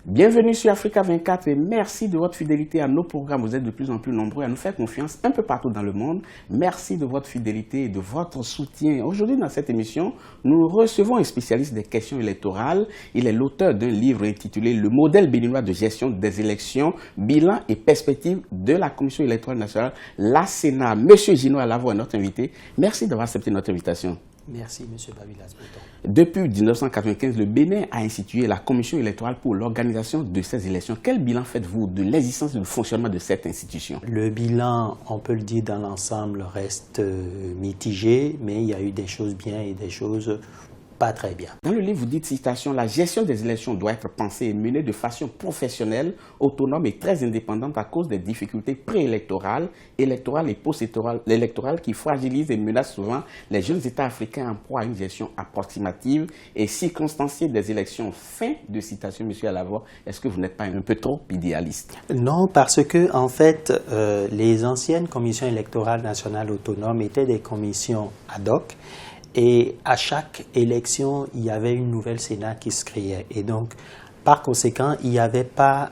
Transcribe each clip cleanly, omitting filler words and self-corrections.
Bienvenue sur Africa 24 et merci de votre fidélité à nos programmes. Vous êtes de plus en plus nombreux à nous faire confiance un peu partout dans le monde. Merci de votre fidélité et de votre soutien. Aujourd'hui, dans cette émission, nous recevons un spécialiste des questions électorales. Il est l'auteur d'un livre intitulé « Le modèle béninois de gestion des élections, bilan et perspectives de la Commission électorale nationale, la Sénat ». Monsieur Gino Alavo est notre invité. Merci d'avoir accepté notre invitation. Merci, M. Babilas. Depuis 1995, le Bénin a institué la Commission électorale pour l'organisation de ces élections. Quel bilan faites-vous de l'existence et du fonctionnement de cette institution? Le bilan, on peut le dire dans l'ensemble, reste mitigé, mais il y a eu des choses bien et des choses pas très bien. Dans le livre, vous dites, citation, la gestion des élections doit être pensée et menée de façon professionnelle, autonome et très indépendante à cause des difficultés préélectorales, électorales et post-électorales qui fragilisent et menacent souvent les jeunes États africains en proie à une gestion approximative et circonstanciée des élections. Fin de citation, M. Alavo. Est-ce que vous n'êtes pas un peu trop idéaliste? Non, parce que, en fait, les anciennes commissions électorales nationales autonomes étaient des commissions ad hoc. Et à chaque élection, il y avait une nouvelle Sénat qui se créait. Et donc, par conséquent, il n'y avait pas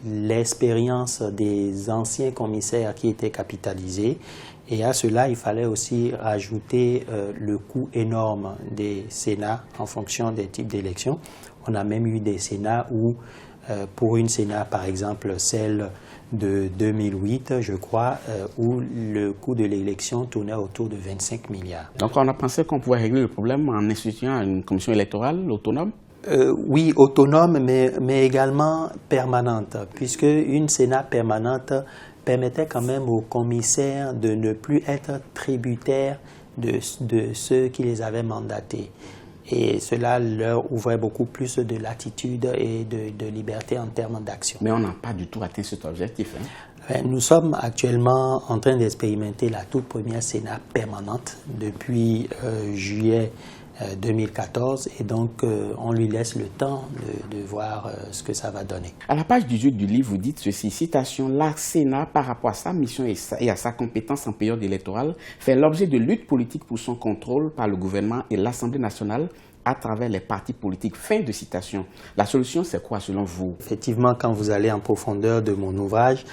l'expérience des anciens commissaires qui étaient capitalisés. Et à cela, il fallait aussi rajouter le coût énorme des Sénats en fonction des types d'élections. On a même eu des Sénats où, pour une Sénat, par exemple, celle de 2008, je crois, où le coût de l'élection tournait autour de 25 milliards. Donc on a pensé qu'on pouvait régler le problème en instituant une commission électorale autonome? Oui, autonome, mais également permanente, puisque une Sénat permanente permettait quand même aux commissaires de ne plus être tributaires de ceux qui les avaient mandatés. Et cela leur ouvrait beaucoup plus de latitude et de liberté en termes d'action. Mais on n'a pas du tout atteint cet objectif. Nous sommes actuellement en train d'expérimenter la toute première Sénat permanente depuis juillet 2014 et donc on lui laisse le temps de voir ce que ça va donner. À la page 18 du livre, vous dites ceci, citation, la Sénat, par rapport à sa mission et à sa compétence en période électorale, fait l'objet de luttes politiques pour son contrôle par le gouvernement et l'Assemblée nationale à travers les partis politiques. Fin de citation. La solution, c'est quoi selon vous? Effectivement, quand vous allez en profondeur de mon ouvrage,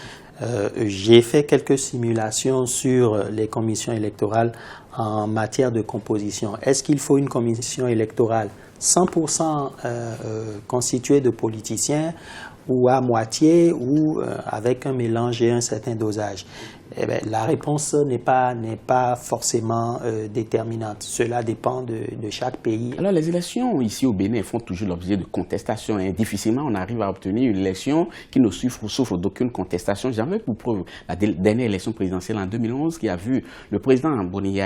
j'ai fait quelques simulations sur les commissions électorales en matière de composition. Est-ce qu'il faut une commission électorale 100% constituée de politiciens ou à moitié ou avec un mélange et un certain dosage? Eh bien, la réponse n'est pas forcément déterminante. Cela dépend de chaque pays. Alors, les élections ici au Bénin font toujours l'objet de contestations. Difficilement, on arrive à obtenir une élection qui ne souffre d'aucune contestation. J'avais pour preuve la dernière élection présidentielle en 2011 qui a vu le président Boni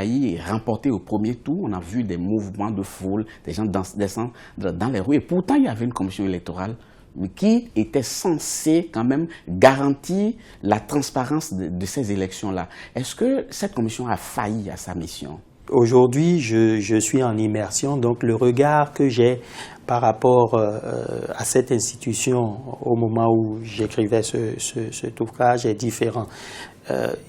remporter au premier tour. On a vu des mouvements de foule, des gens descendre dans les rues. Et pourtant, il y avait une commission électorale qui était censé quand même garantir la transparence de ces élections-là. Est-ce que cette commission a failli à sa mission? Aujourd'hui, je suis en immersion, donc le regard que j'ai par rapport à cette institution au moment où j'écrivais cet ouvrage est différent.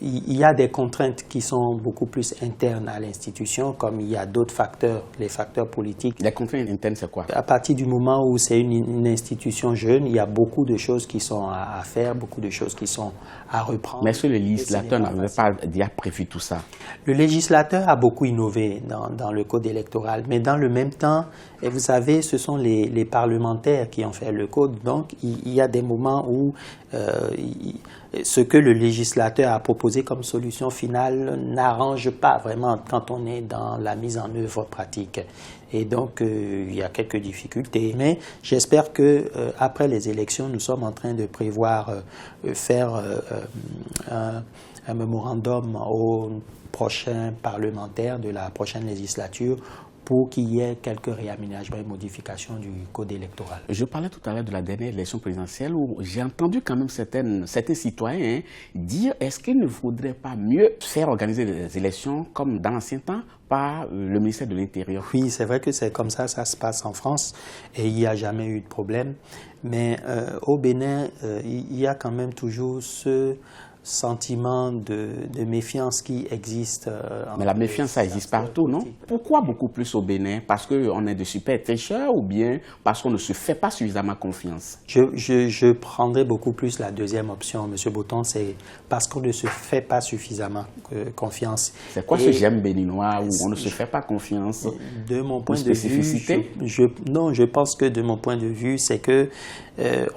Il y a des contraintes qui sont beaucoup plus internes à l'institution, comme il y a d'autres facteurs, les facteurs politiques. Les contraintes internes, c'est quoi? À partir du moment où c'est une institution jeune, il y a beaucoup de choses qui sont à faire, beaucoup de choses qui sont à reprendre. Mais est-ce que le législateur n'avait pas déjà prévu tout ça? Le législateur a beaucoup innové dans le code électoral, mais dans le même temps, et vous savez, ce sont les parlementaires qui ont fait le code, donc il y a des moments où ce que le législateur a proposé comme solution finale n'arrange pas vraiment quand on est dans la mise en œuvre pratique. Et donc, il y a quelques difficultés. Mais j'espère que après les élections, nous sommes en train de prévoir faire un mémorandum aux prochains parlementaires de la prochaine législature pour qu'il y ait quelques réaménagements et modifications du code électoral. Je parlais tout à l'heure de la dernière élection présidentielle où j'ai entendu quand même certains citoyens dire est-ce qu'il ne faudrait pas mieux faire organiser les élections comme dans l'ancien temps par le ministère de l'Intérieur? Oui, c'est vrai que c'est comme ça se passe en France et il n'y a jamais eu de problème. Mais au Bénin, il y a quand même toujours sentiment de méfiance qui existe. Mais la méfiance, ça existe partout, non? Pourquoi beaucoup plus au Bénin? Parce qu'on est de super tricheurs ou bien parce qu'on ne se fait pas suffisamment confiance? Je prendrais beaucoup plus la deuxième option, M. Botton, c'est parce qu'on ne se fait pas suffisamment confiance. C'est quoi ce j'aime béninois où on ne se fait pas confiance? De mon point de vue, non, je pense que de mon point de vue, c'est que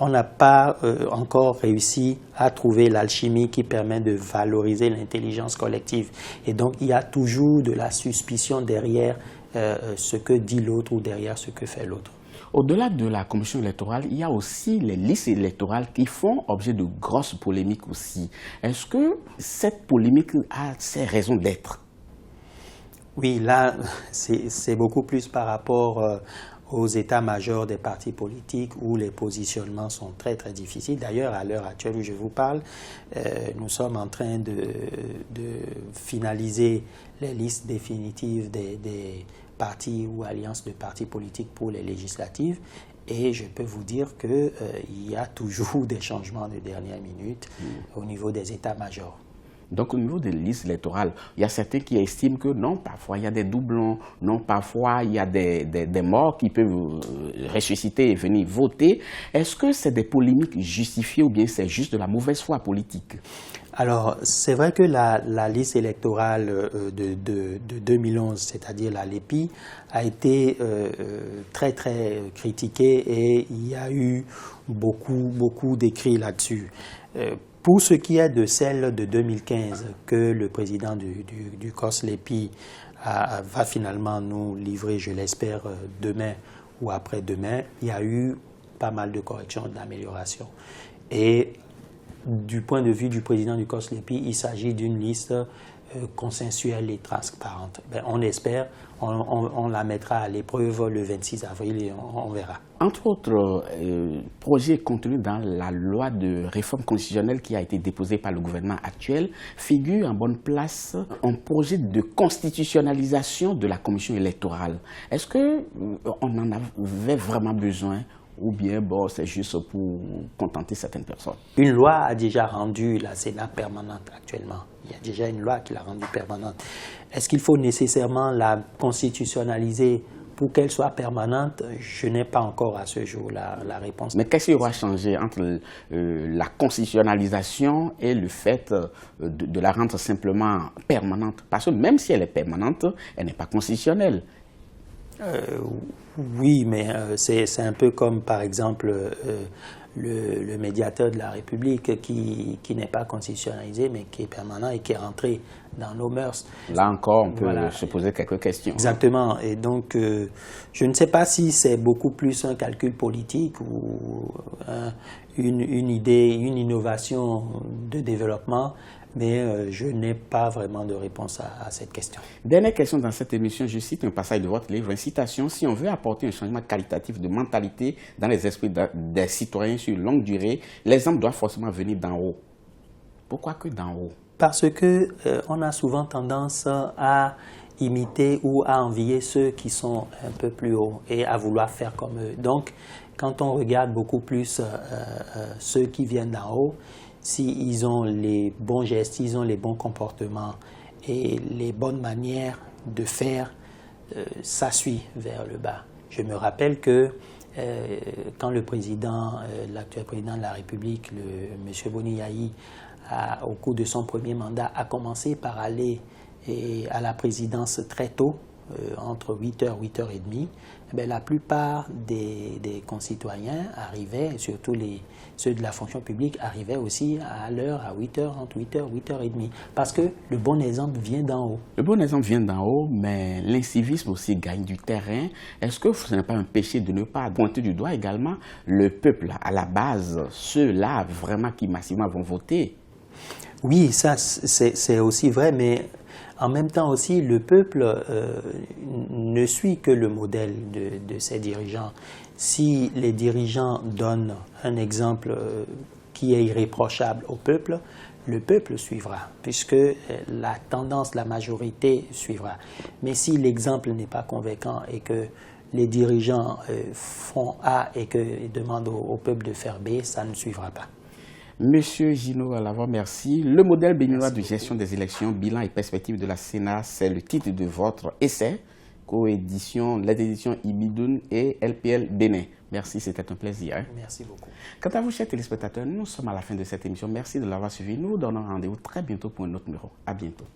on n'a pas encore réussi à trouver l'alchimie qui permet de valoriser l'intelligence collective. Et donc, il y a toujours de la suspicion derrière ce que dit l'autre ou derrière ce que fait l'autre. Au-delà de la commission électorale, il y a aussi les listes électorales qui font objet de grosses polémiques aussi. Est-ce que cette polémique a ses raisons d'être? Oui, là, c'est beaucoup plus par rapport aux états-majors des partis politiques où les positionnements sont très très difficiles. D'ailleurs, à l'heure actuelle où je vous parle, nous sommes en train de finaliser les listes définitives des partis ou alliances de partis politiques pour les législatives. Et je peux vous dire qu'il y a toujours des changements de dernière minute au niveau des états-majors. Donc, au niveau des listes électorales, il y a certains qui estiment que non, parfois il y a des doublons, non, parfois il y a des morts qui peuvent ressusciter et venir voter. Est-ce que c'est des polémiques justifiées ou bien c'est juste de la mauvaise foi politique? Alors, c'est vrai que la liste électorale de 2011, c'est-à-dire la LEPI, a été très, très critiquée et il y a eu beaucoup d'écrits là-dessus. Pour ce qui est de celle de 2015, que le président du COS LEPI va finalement nous livrer, je l'espère, demain ou après-demain, il y a eu pas mal de corrections, d'améliorations. Et du point de vue du président du COS LEPI, il s'agit d'une liste consensuelle et transparente. On espère, on la mettra à l'épreuve le 26 avril et on verra. Entre autres projets contenus dans la loi de réforme constitutionnelle qui a été déposée par le gouvernement actuel, figure en bonne place un projet de constitutionnalisation de la commission électorale. Est-ce qu'on en avait vraiment besoin? Ou bien, bon, c'est juste pour contenter certaines personnes? Une loi a déjà rendu la Sénat permanente actuellement. Il y a déjà une loi qui l'a rendue permanente. Est-ce qu'il faut nécessairement la constitutionnaliser pour qu'elle soit permanente? Je n'ai pas encore à ce jour la réponse. Mais qu'est-ce qui aura changé entre la constitutionnalisation et le fait de la rendre simplement permanente? Parce que même si elle est permanente, elle n'est pas constitutionnelle. Oui, mais c'est un peu comme, par exemple, le médiateur de la République qui n'est pas constitutionnalisé, mais qui est permanent et qui est rentré dans nos mœurs. Là encore, on peut se poser quelques questions. Exactement. Et donc, je ne sais pas si c'est beaucoup plus un calcul politique ou une idée, une innovation de développement, mais je n'ai pas vraiment de réponse à cette question. Dernière question dans cette émission, je cite un passage de votre livre, une citation: si on veut apporter un changement qualitatif de mentalité dans les esprits des citoyens sur longue durée, l'exemple doit forcément venir d'en haut. Pourquoi que d'en haut? Parce que on a souvent tendance à imiter ou à envier ceux qui sont un peu plus hauts et à vouloir faire comme eux. Donc, quand on regarde beaucoup plus ceux qui viennent d'en haut, s'ils ont les bons gestes, s'ils ont les bons comportements et les bonnes manières de faire, ça suit vers le bas. Je me rappelle que quand le président, l'actuel président de la République, M. Boni Yayi, au cours de son premier mandat, a commencé par aller à la présidence très tôt, entre 8h et 8h30, la plupart des concitoyens arrivaient, surtout ceux de la fonction publique, arrivaient aussi à l'heure, à 8h, entre 8h et 8h30. Parce que le bon exemple vient d'en haut. Le bon exemple vient d'en haut, mais l'incivisme aussi gagne du terrain. Est-ce que ce n'est pas un péché de ne pas pointer du doigt également le peuple, à la base, ceux-là vraiment qui massivement vont voter? Oui, ça c'est aussi vrai, mais en même temps aussi, le peuple ne suit que le modèle de ses dirigeants. Si les dirigeants donnent un exemple qui est irréprochable au peuple, le peuple suivra, puisque la tendance, la majorité suivra. Mais si l'exemple n'est pas convaincant et que les dirigeants font A et que demandent au peuple de faire B, ça ne suivra pas. Monsieur Gino Alavant, merci. Le modèle béninois de gestion des élections, bilan et perspectives de la Sénat, c'est le titre de votre essai, coédition, les éditions Ibidoun et LPL Bénin. Merci, c'était un plaisir. Merci beaucoup. Quant à vous, chers téléspectateurs, nous sommes à la fin de cette émission. Merci de l'avoir suivi. Nous vous donnons rendez-vous très bientôt pour un autre numéro. À bientôt.